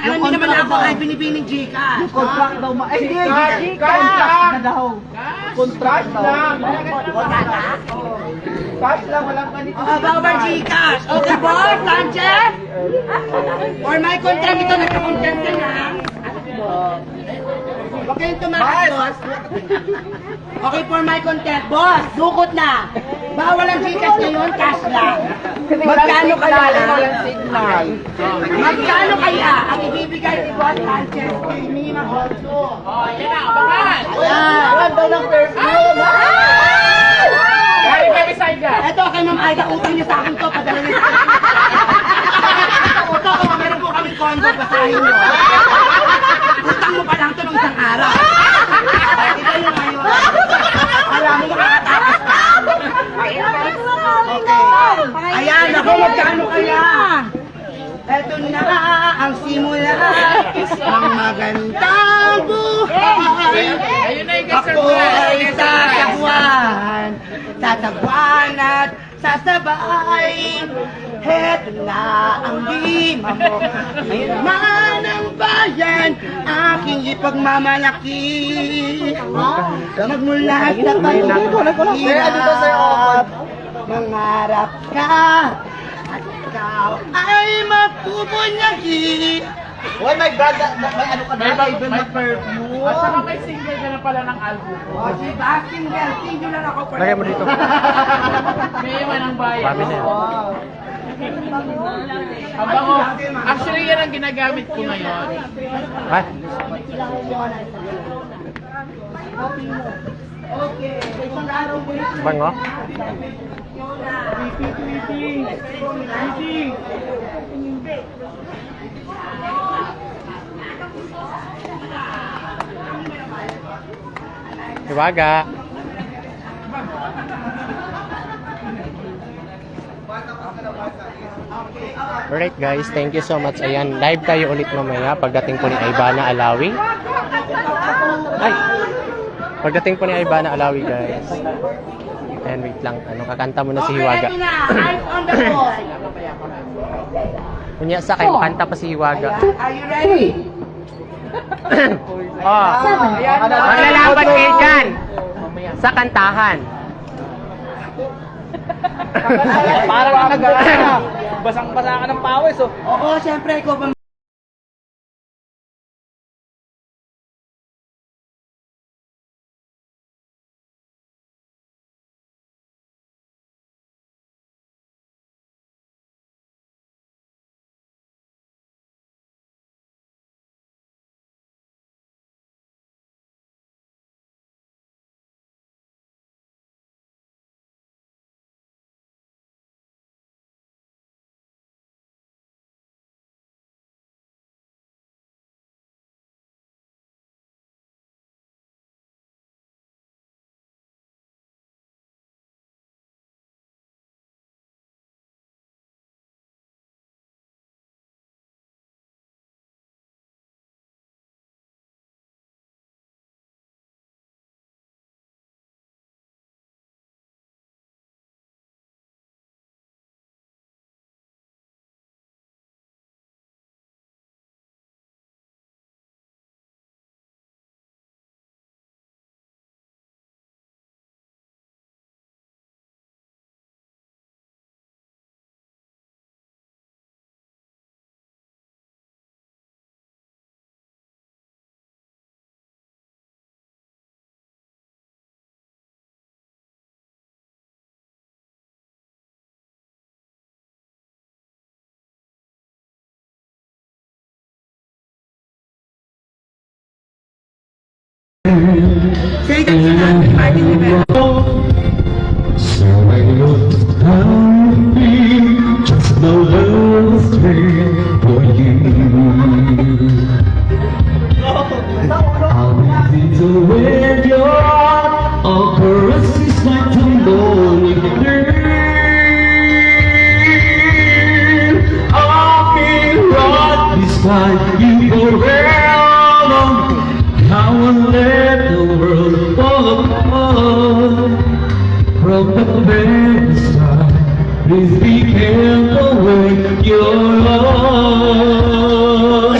Alam niyo naman ako ay binibining Gcash. Yung contract daw ma... Eh, hindi! Contract! Na daw. Contract lang! Cash lang, walang ganito. Bawal Gcash. Okay, boss, Sanchez? For my contract ito, nagka-content ka na. Huwag kayong tumakas, boss. Okay, for my content, boss, dukot na. Bawal ang Gcash ngayon, cash lang. Magkano kaya? Walang signal. Magkano kaya ang ibibigay ni Boss Sanchez kay Mima Olso? Oh, yan na, abangan! Walang daw ng perfume. Kaya kami sa Aida. Ito, kay Ma'am Aida, utang niyo sa akin to, padala niyo sa akin. Ito, kung meron po kami condo, basahin niyo. Utang mo pa lang to nung isang araw. Ito yung ngayon. Alam mo, makakatakas ka. Okay. Ayan, ako, magkano kaya? Ito na ang simula ng magandang buhay. Ako ay sasagwan, sasagwan at sasabay. Heto na ang lima mo, man ang bayan, aking ipagmamalaki. Magmula sa pag-hirap, mangarap ka. Ikaw ay mapupunyagi. Uy, may brand, may ano ka na? May perfume. At saka may single ka na pala ng album ko. O, si Baskin Girl, singular ako. Lagay mo dito. May iwan ang bayan. Mami na yan. Ang bango. Actually, yan ang ginagamit ko ngayon. Ay, Okay, isang araw mo yun. bango. Hiwaga. Alright guys, thank you so much. Ayan, live tayo ulit mamaya pagdating po ni Ivana Alawi. Ay! Pagdating po ni Ivana Alawi guys. Ayan, wait lang. Ano, kakanta mo na si Hiwaga. Okay, ito na. Eyes on the ball. Kunya sa kayo, makanta pa si Hiwaga. Are you ready? Oh, maglalaban kayo dyan sa kantahan. Parang basang-basa ka ng pawis, oh. Oo, siyempre, ikaw ba say that sa natin, Martin Rivera? So I look happy, just the love for you. How easy to wear your all caresses like a lonely girl. I'll be right beside you forever. How I let the world fall apart from the very start. Please be careful with your love.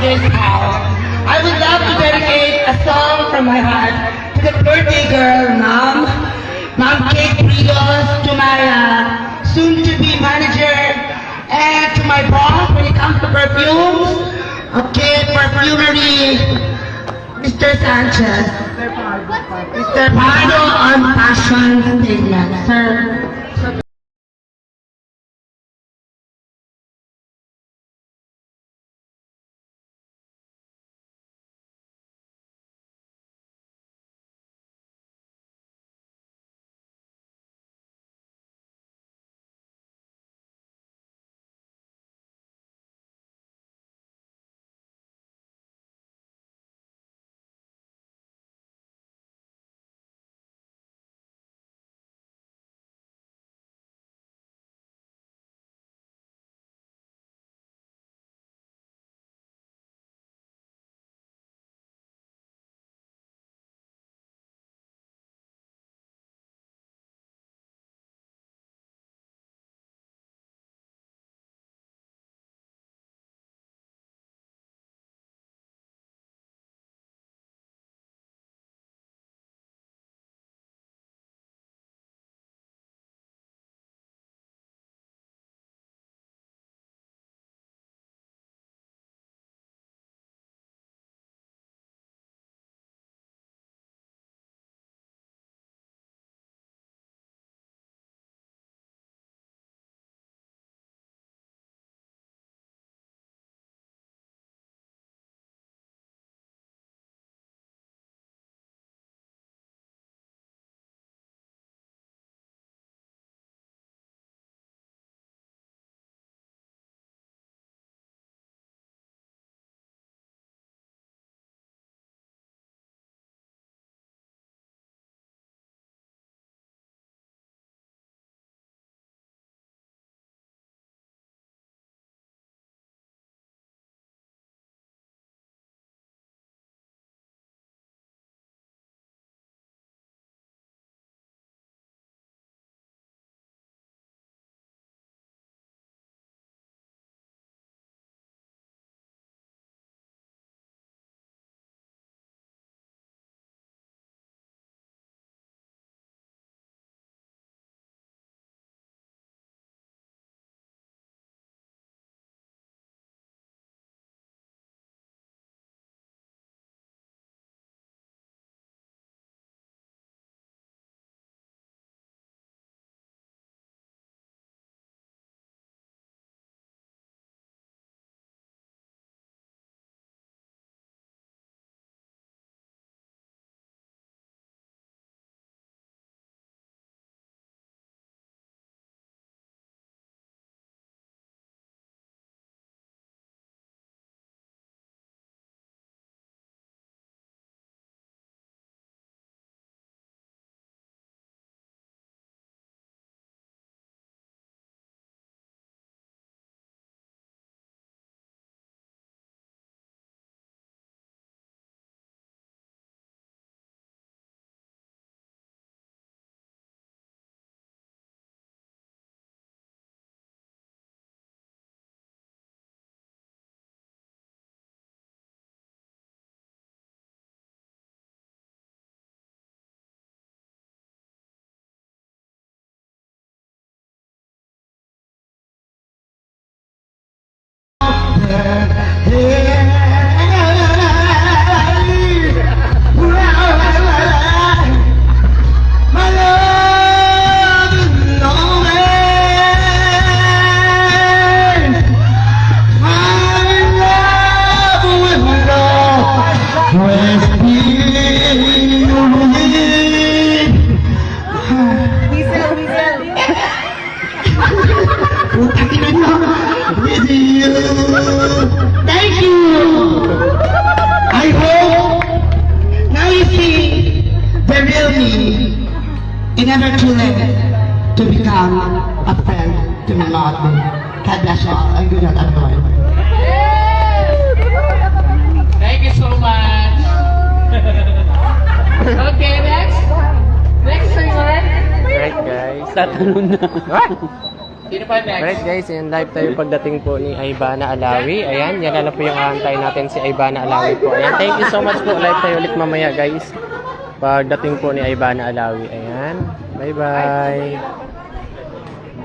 this house, I would love to dedicate a song from my heart to the birthday girl, Mom Kate Rios, to my soon-to-be manager, and to my boss when it comes to perfumes. Okay, perfumery, Mr. Sanchez. Mr. Pardo on fashion statement, sir. Thank you. I hope now you see the real me. It's never too late to become a friend to my mother. God bless you all. Ang good at everyone. Thank you so much. Okay, next. Next singer. Right guys. Tatanong na. Sino pa next? Alright guys, ayan live tayo pagdating po ni Aibana Alawi. Ayan, yan na lang po yung aantay natin si Aibana Alawi po. Ayan, thank you so much po. Live tayo ulit mamaya guys. Pagdating po ni Aibana Alawi. Ayan, bye bye.